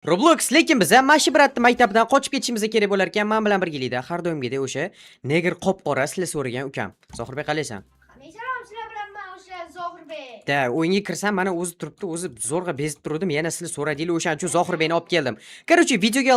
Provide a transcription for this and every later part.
Roblox lekin biz ham Mashi Bratni maktabdan qochib ketishimiz kerak bo'lar ekan. Men bilan birgalikda har doimgidek o'sha negr qop-qora sizlar so'ragan ukam. Zohirbek qalaysan? Qalaysan, sizlar bilan men o'sha Zohirbek. Da, o'yinga kirsam mana o'zi turibdi, o'zi zo'rg'a bezib turdim. Yana sizlar so'radinglar, o'shaning uchun Zohirbekni olib keldim. Короче, videoga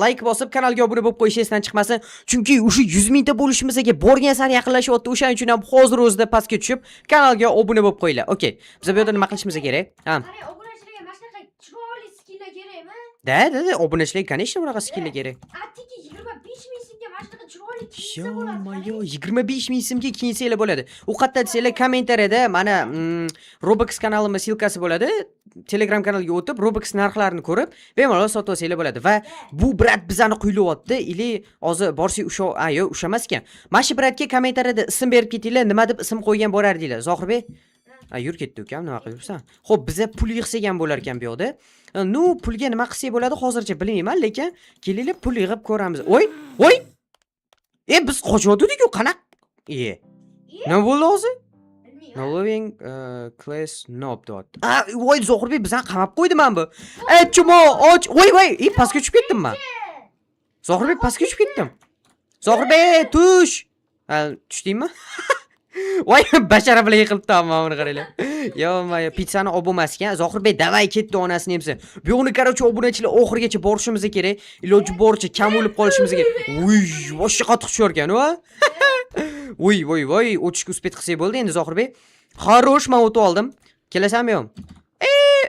like bosib, kanalga obuna bo'lib qo'yish esdan chiqmasin. Chunki o'sha 100 mingta bo'lishimizga borgan sari yaqinlashyapti. O'shaning uchun ham hozir o'zida pastga tushib, kanalga obuna bo'lib qo'yinglar. Okay. Biz bu yerda nima qilishimiz kerak? Ha. Qani, obunachilarga mana shunaqa chiroyli skinlar kerakmi? Da, obunachilik, конечно, bunaqa skinlar kerak. Attiki 25 ming so'mga mana shunaqa chiroyli kiysa bo'ladi. Yo, 25 ming so'mga kiyinsanglar bo'ladi. U qayerda desanglar kommentariyada mana Roblox kanalimiz silkasi bo'ladi. Telegram kanaliga o'tib, Roblox narxlarini ko'rib, bemalol sotib olsanglar bo'ladi. Va bu brat bizani quylayapti. Ili hozir borsi yo'q, o'sha emas ekan. Mashi bratga kommentariyada ism berib ketinglar, nima deb ism qo'ygan borardinglar. Zohirbek? Yur ketdi ukam, nima qilibsan? Xo'p, biza pul yig'sak ham bo'lar ekan bu yoqda. Nu pulga nima qilsak bo'ladi hozircha bilmayman, lekin kelinglar pul yig'ib ko'ramiz. Voy! Biz qochayotdik-ku, qanaqa? Nima bo'ldi hozir? Living class nob dot. Voy Zohirbek bizani qamab qo'ydi men bu. Chumo, och. Voy, pastga tushib ketdim men. Zohirbek pastga tushib ketdim. Zohirbek, tush. Tushdingmi? Voy, bashara bilan yiqilibdi mana qaranglar. Yo, pizzani olib bo'lmas ekan. Zohirbek davay ketdi onasini emsin. Bu yo'qni короче obunachilar oxirigacha borishimiz kerak. Iloji boricha kam o'lib qolishimiz kerak. Uy, boshqa qattiq tushar ekan-ku. Voy, o'tishga uspet qilsak bo'ldi endi Zohirbek. Xarosh, men o'tib oldim. Kelasanmi yo'q?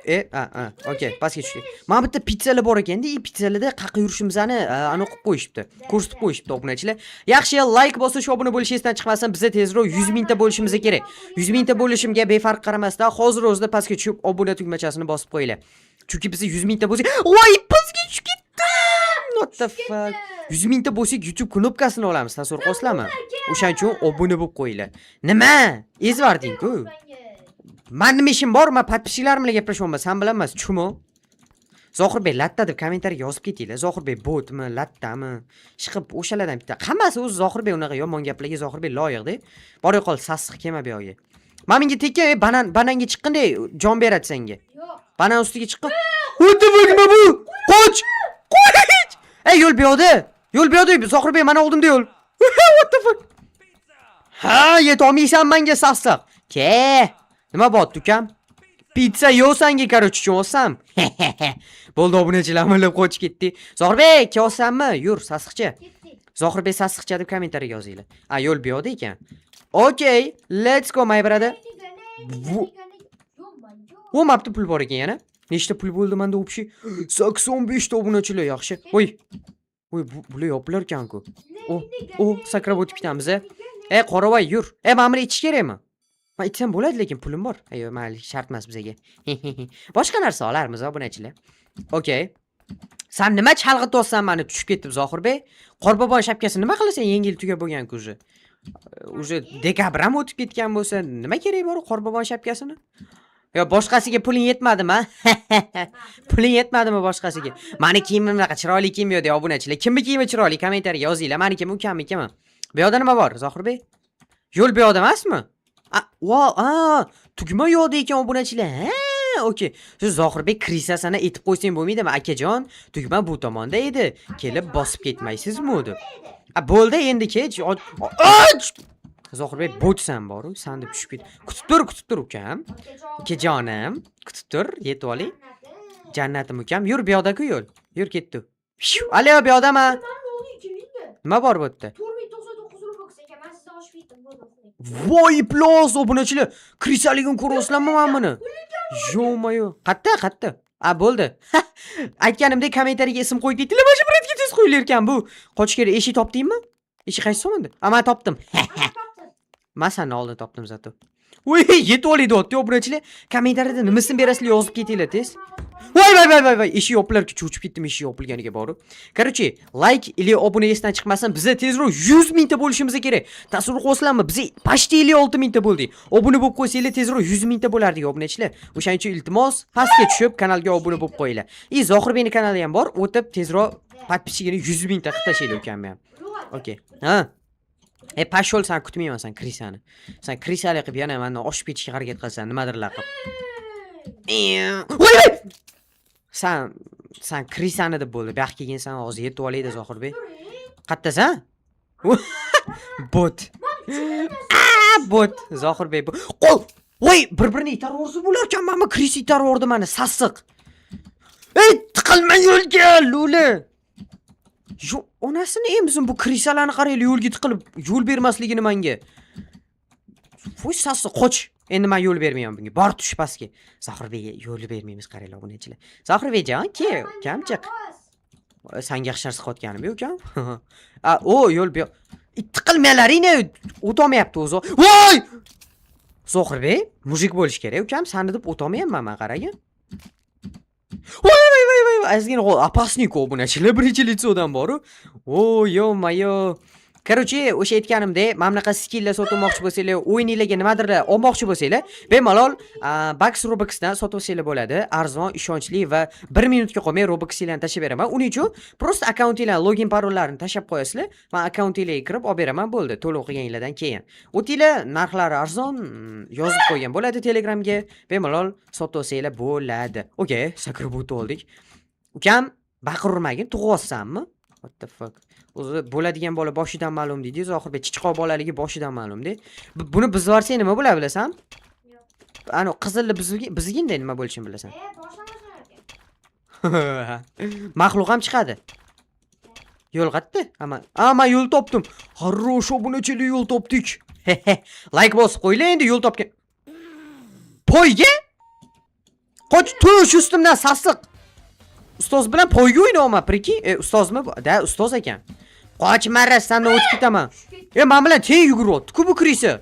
Okay, pastga tushdik. Mana bitta pizzalar bor ekanda, pizzalarda qaqa yurishimizni ana qilib qo'yishibdi. Ko'rsatib qo'yishibdi obunachilar. Yaxshi, like bosish, obuna bo'lish esdan chiqmasin. Bizga tezroq 100 mingta bo'lishimiz kerak. 100 mingta bo'lishimga befarq qaramasdan hozir o'zida pastga tushib obuna tugmachasini bosib qo'yinglar. Chunki biz 100 mingta bo'lsak, voy, pastga tushib ketdim. What the fuck? 100 mingta bo'lsak YouTube knopkasini olamiz, tasavvur qilasizlarmi? O'shaning uchun obuna bo'lib qo'yinglar. Nima? Ezvarding-ku. Men nima ishim bor? Men podpischiklarim bilan gaplashmayman. Sen bilan emas, chumo. Zohirbek latta deb kommentariyaga yozib ketinglar. Zohirbek botmi, lattami? Chiqib o'shalardan bitta. Hammasi o'zi Zohirbek unaqa yomon gaplarga Zohirbek loyiqda. Bor yo'qol sassiq kelma bu yoqqa. Men menga tekkan bananga chiqqanday jon beradi senga. Yo'q. Banan ustiga chiqqan. O'tdi nima bu? Qoch! Yo'l bu yoqda. Yo'l bu yoqda. Zohirbek mana oldimda yo'l. What the fuck? Ha, yetolmaysan menga sassiq. Ke. Nima bo'pti ukam? Pizza yo'sanga короче olsam. Bo'ldi obunachilar amallab qochib ketdi. Zohirbek, kelsanmi? Yur, sassiqcha. Zohirbek sassiqcha deb kommentariyaga yozinglar. Yo'l bu yoqda ekan. Okay, let's go my brother. Mapta pul bor ekan yana. Nechta pul bo'ldi menda общий? 85 ta obunachilar yaxshi. Voy, bular yoplar ekan-ku. Sakrab o'tib ketamiz. Qoravoy, yur. Men buni ichish kerakmi? Men ichsam bo'ladi, lekin pulim bor. Mayli, shart emas bizga. Boshqa narsa olarmiz obunachilar. Okay. Sen nima chalg'ityapsan meni? Tushib ketdim Zohirbek. Qorbobon shapkasini nima qilasan? Yengil tugab bo'lgan-ku o'zi. O'zi dekabr ham o'tib ketgan bo'lsa, nima kerak bor Qorbobon shapkasini? Yo, boshqasiga puling yetmadimi? Puling yetmadimi boshqasiga? Meni kiyimim bunaqa chiroyli kiyim yo'q deb obunachilar. Kimni kiyimi chiroyli? Kommentariyaga yozinglar. Meniki ukamnikimi? Bu yoqda nima bor, Zohirbek? Yo'l bu yoqda emasmi? Tugma yo'qda ekan obunachilar. Okay. Siz Zohirbek krisasini aytib qo'ysang bo'lmaydimi, akajon? Tugma bu tomonda edi. Kelib bosib ketmaysizmi deb. Bo'ldi, endi kech. Zohirbek botsan bor-ku, sen deb tushib ket. Kutib tur ukam. Akajonim, kutib tur, yetib oling. Jannatim ukam, yur bu yoqda-ku yo'l. Yur ketdi. Alo, bu yoqdami? Nima bor bu yerda? 499 Robux ekan. Men sizdan oshib ketdim, bo'ldi. Voy, plos obunachilar. Krisaligini ko'ryapsizlarmi men buni? Yo-mayo. Qatta. Bo'ldi. Aytganimdek kommentariyaga ism qo'yib ketinglar, mana shu biratga tez qo'yilar ekan bu. Qochish kerak. Eshik topdingmi? Eshik qaysi tomonda? Men topdim. Men seni oldin topdim zato. Voy, yetib oladi o'tdi obunachilar. Kommentariyada nimasini berasizlar yozib ketinglar tez. Voy, eshik yopilib cho'chib ketdim eshik yopilganiga borib. Короче, like или obuna esdan chiqmasin, bizga tezroq 100 mingta bo'lishimiz kerak. Tasavvur qilasizlarmi? Biz почти 56 mingta bo'ldik. Obuna bo'lib qo'ysanglar tezroq 100 mingta bo'lardik obunachilar. O'shaning uchun iltimos, pastga tushib kanalga obuna bo'lib qo'yinglar. Zohirbekning kanali ham bor. O'tib tezroq podpisчигini 100 mingta qilib tashlaylar ukamni ham. Okay. Pashol, sen kutmayman sen krisani. Sen krisali qilib yana mendan oshib ketishga harakat qilsan, nimadirlar qilib. Voy! Sen Sen kirisani deb bo'ldi. Bu yoqqa kelgansan, hozir yetib olaydi Zohirbek. Dur, Qayerdasan? Bot. Bot. Zohirbek. Qo'l. Voy, bir-birini itarib bo'lar ekan, mana Kris itarib urdi meni, sassiq. Ey, tiqilma yo'lga, Lula. Yo, onasini emizim bu Krisalarni qarayli yo'lga tiqilib, yo'l bermasligini menga. Voy, sassiq, qoch. Endi men yo'l bermayman bunga. Bor tush pastga. Zohirbekga yo'l bermaymiz, qaranglar obunachilar. Zohirbekjon, kel, kamchiq. Senga yaxshi narsa qotganimi yo'q, ukam? O, yo'l ber. Tiqilmalaringni o'tolmayapti o'zi. Voy! Zohirbek, mujik bo'lish kerak, ukam. Seni deb o'tolmayapman men, qaragin. Voy, ozgina опасник obunachilar, birinchi litsodan bor-ku. O, yo-mayo. Короче, o'sha aytganimdek, mana bunaqa skilllar sotmoqchi bo'lsanglar, o'yininglarga nimadirlar olmoqchi bo'lsanglar, bemalol Bucks Robuxdan sotib olsanglar bo'ladi. Arzon, ishonchli va 1 minutga qolmay Robuxinglarni tashab beraman. Uning uchun prosta akkauntinglarni login parollarini tashab qo'yasizlar. Men akkauntinglarga kirib olib beraman, bo'ldi. To'liq o'qiganinglardan keyin. O'tinglar narxlari arzon yozib qo'ygan bo'ladi Telegramga. Bemalol sotib olsanglar bo'ladi. Okay, sakrab o'tib oldik. Ukam, baqirmagin, tug'yapsanmi? What the fuck? O'zi bo'ladigan bola boshidan ma'lum deydi. Zohirbek chiqoq bolaligi boshidan ma'lum-de. Buni bizib yuborsak nima bo'ladi bilasan? Yo'q. Ana qizilni bizginda nima bo'lishini bilasan? Boshlamasa ekan. Maxluq ham chiqadi. Yo'l qayerda? Men yo'l topdim. Хорошо, obunachilar yo'l topdik. Like bosib qo'ylar endi yo'l topgan. Poyga? Qoch tush ustimdan sassiq. Ustoz bilan poyga o'ynayapman, priki. Ustozmi? Da, ustoz ekan. Qoch marras, sendan o'tib ketaman. Men bilan teng yuguryapti-ku bu Krisa.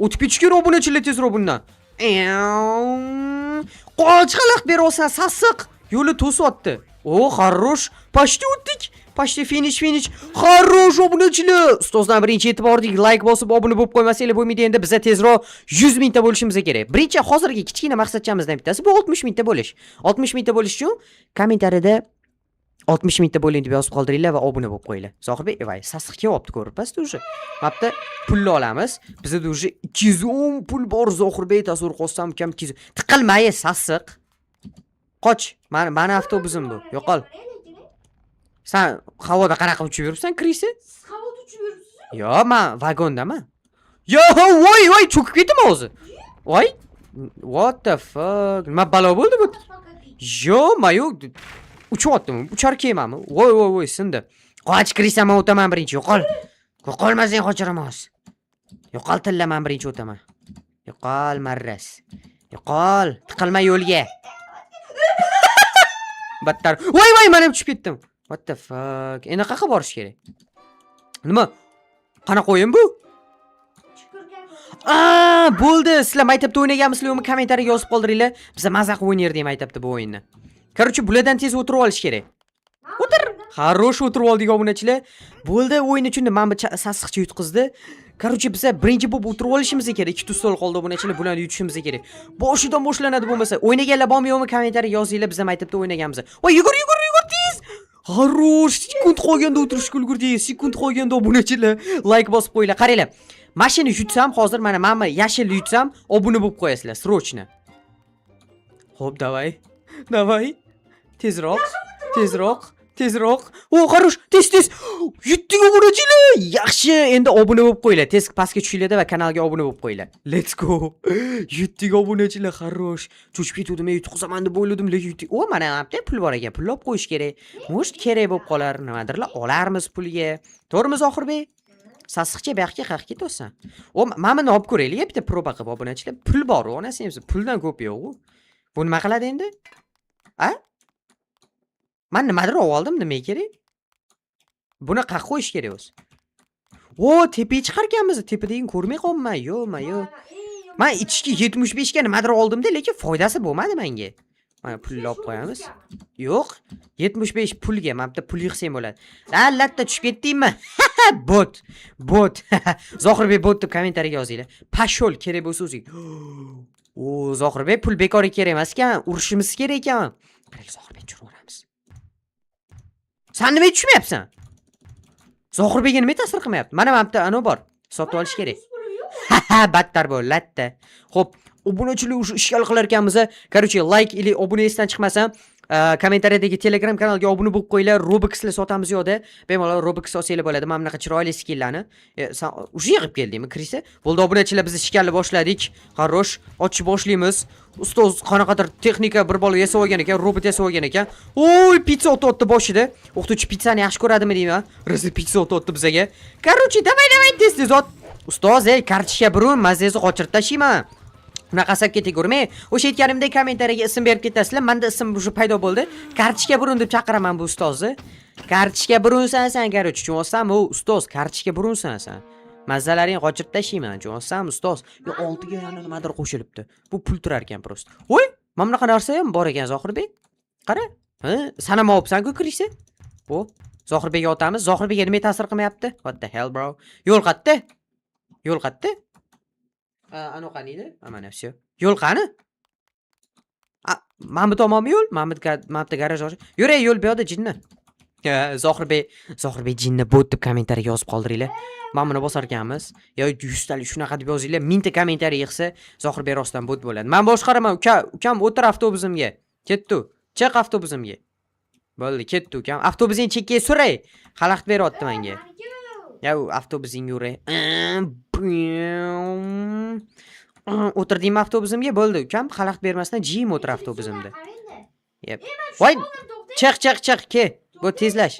O'tib ketish kerak obunachilar tezroq bundan. Qoch xalaq beryapsan, sassiq. Yo'li to'syapti. O, хорош. Почти o'tdik. Почти finish. Хорош obunachilar. Ustozdan birinchi yetib bordik. Like bosib obuna bo'lib qo'ymasanglar bo'lmaydi endi. Bizga tezroq 100 mingta bo'lishimiz kerak. Birinchi hozirgi kichkina maqsadchamizdan bittasi bu 60 mingta bo'lish. 60 mingta bo'lish uchun kommentariyada 60 mingta bo'ling deb yozib qoldiringlar va obuna bo'lib qo'yinglar. Zohirbek, voy, sassiq kelyapti ko'ribsiz уже. Mapda pulni olamiz. Bizda уже 210 pul bor Zohirbek, tasavvur qilsam kam 200. Tiqilmay sassiq. Qoch. Mani avtobusim bu. Yo'qol. Sen havoda qanaqa uchib yuribsan, Krisi? Siz havoda uchib yuribsiz? Yo, men vagondaman. Yo, voy, cho'kib ketdim o'zi. Voy. What the fuck? Nima balo bo'ldi bu? Yo, mayo uchyaptim. Uchar kemami? Voy, sindi. Qoch, Krisa, men o'taman birinchi. Yo'qol. Yo'qolmasang qochiraman. Yo'qol tilla, men birinchi o'taman. Yo'qol marras. Yo'qol, tiqilma yo'lga. Battar. Voy, men ham tushib ketdim. What the fuck? Endi qayerga borish kerak? Nima? Qanaqa o'yin bu? Bo'ldi. Sizlar maktabda o'ynaganmisizlar, uni kommentariyaga yozib qoldiringlar. Biz mazaq o'ynayirdik maktabda bu o'yinni. Короче, bulardan tez o'tirib olish kerak. O'tir. Хорош o'tirib oldik obunachilar. Bo'ldi, o'yin uchun men bu sassiqcha yutqizdi. Короче, biz birinchi bo'lib o'tirib olishimiz kerak. Ikkita stol qoldi obunachilar, bularni yutishimiz kerak. Boshidan boshlanadi bo'lmasa. O'ynaganlar bormi yo'qmi kommentariyaga yozinglar, biz maktabda o'ynaganmiz. Voy, yugur tez. Хорош, sekund qolganda o'tirishga ulgurdik. Sekund qolganda obunachilar, like bosib qo'yinglar. Qaranglar. Mashina yutsam, hozir mana yashil yutsam, obuna bo'lib qo'yasizlar, srochni. Xo'p, davay. Tezroq. O, хорош, tez. Yutdik obunachilar. Yaxshi, endi obuna bo'lib qo'yinglar. Tez pastga tushinglar va kanalga obuna bo'lib qo'yinglar. Let's go. Yutdik obunachilar, хорош. Cho'chib ketdim, yutqizaman deb o'yladim, lekin yutdik. O, mana bu pul bor ekan, pullab qo'yish kerak. Может, kerak bo'lib qolar, nimadirlar, olarmiz pulga. To'g'rimi Zohirbek? Sassiqcha bu yoqqa qayerga ketyapsan? O, mana buni olib ko'raylik, bitta proba qilib obunachilar. Pul bor, onasi ham puldan ko'p yo'q-ku. Bu nima qiladi endi? A? Men nimadir oldim, nima kerak? Buni qayerga qo'yish kerak o'zi? O, tepaga chiqarganmiz. Tepadagini ko'rmay qolman. Yo. Men ichki 75 ga nimadir oldim-da, lekin foydasi bo'lmadi menga. Mana pulni olib qo'yamiz. Yo'q, 75 pulga, men bitta pul yig'sam bo'ladi. Latta tushib ketdingmi? Bot. Zohirbek bot deb kommentariyaga yozinglar. Pashol kerak bo'lsa o'zing. O, Zohirbek pul bekorga kerak emas ekan, urishimiz kerak ekan. Qarang, Zohirbek churaveramiz. Sen nima tushmayapsan? Zohirbekga nima ta'sir qilmayapti? Mana bitta ana bor. Sotib olish kerak. Battar bo'l, latta. Xo'p, obunachilar o'sha ishgal qilar ekanmiz. Короче, like или obuna esdan chiqmasa, kommentariyadagi Telegram kanalga obuna bo'lib qo'yinglar. Robuxlar sotamiz yo'da. Bemalol Robux olsanglar bo'ladi. Mana bunaqa chiroyli skinlarni. Sen o'sha yig'ib keldingmi, Krisa? Bo'ldi, obunachilar biz ishkalla boshladik. Xarosh, ochish boshlaymiz. Ustoz qanaqadir texnika bir bola yasab olgan ekan, robot yasab olgan ekan. Oy, pizza o'tdi boshida. O'qituvchi pizzani yaxshi ko'radimi deyman. Rosa pizza o'tdi bizga. Короче, давай tez ot. Ustoz, kartochka burun, mazangizni qochirib tashlayman. Unaqa asab ketavermay, o'sha aytganimdek kommentariyaga ism berib ketasizlar. Menda ism shu paydo bo'ldi. Kartochka burun deb chaqiraman bu ustozni. Kartochka burunsan sen, короче, tushunasizmi? U ustoz, kartochka burunsan sen. Mazalaring qochirib tashlayman, tushunasizmi, ustoz? Yo, oltiga yana nimadir qo'shilibdi. Bu pul turar ekan prosta. Voy, mana bunaqa narsa ham bor ekan, Zohirbek. Qara. Ha, sanamabsan-ku, Krisa. O, Zohirbekga otamiz. Zohirbekga nima ta'sir qilmayapti? What the hell, bro? Yo'l qayerda? Yo'l qayerda? Ana qaniydi? Mana shu. Yo'l qani? Mana bu tomonmi yo'l? Mana bu garaj ochiq. Yuray, yo'l bu yoqda jinni. Zohirbek jinni bot deb kommentariy yozib qoldiringlar. Mana buni bosar ekanmiz. Yo 100 talik shunaqa deb yozinglar. 1000 ta kommentariy yig'sa, Zohirbek rostdan bot bo'ladi. Men boshqaraman, ukam o'tir avtobusimga. Ketdi. Chiq avtobusimga. Bo'ldi, ketdi ukam. Avtobusing chekkaga suray. Xalaqit beryapti menga. Ya avtobusing yuray. O'tirdingmi avtobusimga? Bo'ldi, ukam xalaqit bermasdan jim o'tir avtobusimda. Yep. Voy, chiq, ke. Bu tezlash.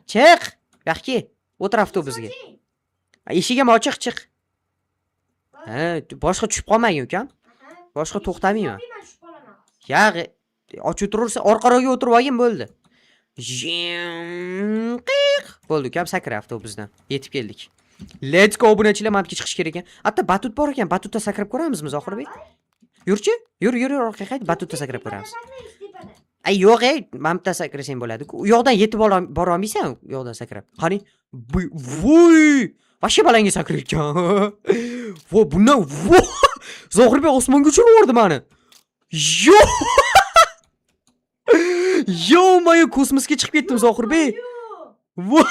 Chiq. Yaxki, o'tir avtobusga. Eshigim ochiq, chiq. Ha, boshqa tushib qolmang ukam. Boshqa to'xtamayman. Ya'g'i, ochib turursa, orqaroqga o'tirib olgin bo'ldi. Bo'ldi ukam, sakra avtobusdan. Yetib keldik. Let's go obunachilar, menga chiqish kerak ekan. Hatta batut bor ekan, batutda sakrab ko'ramizmi Zohirbek? Yurchi? Yur, orqaga qayt, batutda sakrab ko'ramiz. Ay yo'q, mamta sakrasang bo'ladi-ku. U yoqdan yetib bora olmaysan, u yoqdan sakrab. Qani? Voy! Vashi balanga sakrayotgan. Vo, bundan vo! Zohirbek osmonga uchirib yubordi meni. Yo! Yo, men kosmosga chiqib ketdim Zohirbek. Vo!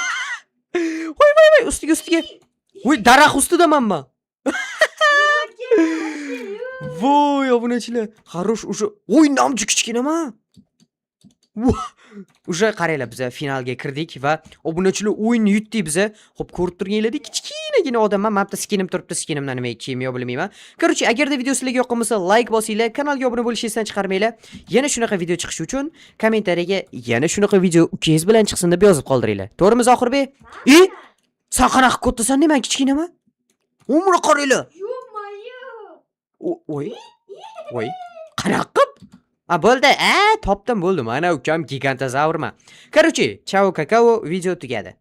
Voy, ustiga. Voy, daraxt ustidamanmi? Voy, obunachilar. Xarosh, o'sha o'y namchi kichkinaman. O'sha qaranglar, biz finalga kirdik va obunachilar o'yinni yutdik biz. Xo'p, ko'rib turganinglardek kichkinagina odamman. Mapta skinim turibdi, skinimdan nima kiyim yo bilmayman. Короче, agarda video sizlarga yoqqan bo'lsa, like bosinglar, kanalga obuna bo'lishingizdan chiqarmanglar. Yana shunaqa video chiqishi uchun kommentariyaga yana shunaqa video ukangiz bilan chiqsin deb yozib qoldiringlar. To'g'rimi Zohirbek? Sen qanaqa kattasan, men kichkinaman? Umri qaranglar. Voy. Qanaqa qilib? Bo'ldi. Topdim, bo'ldi. Mana ukam gigantozavrman. Короче, chao kakao, video tugadi.